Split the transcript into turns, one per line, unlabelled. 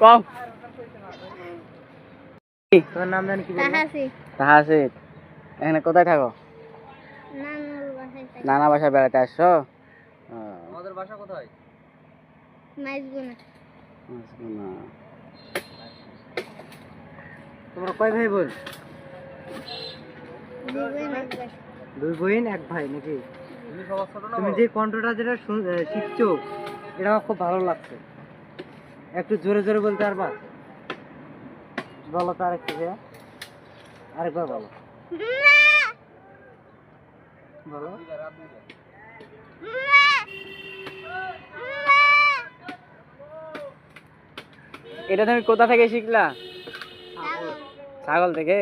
কও তোমার নাম জানি কি বলবো? তাহাসিদ। এখানে কোথায় থাকো? নানা বাসায় বেড়াতে আসছো? আমাদের বাসা কোথায়? মাইজগুনা। তোমরা কয় ভাই বোন? দুই বোন এক ভাই নাকি? তুমি যে কণ্ঠটা যেটা শিখছো এটা আমার খুব ভালো লাগছে। একটু জোরে জোরে বলতে পারবা? বলো তো আরেকটু, আরেকবার বলো। বলো। এটা তুমি কোথা থেকে শিখলা? ছাগল থেকে।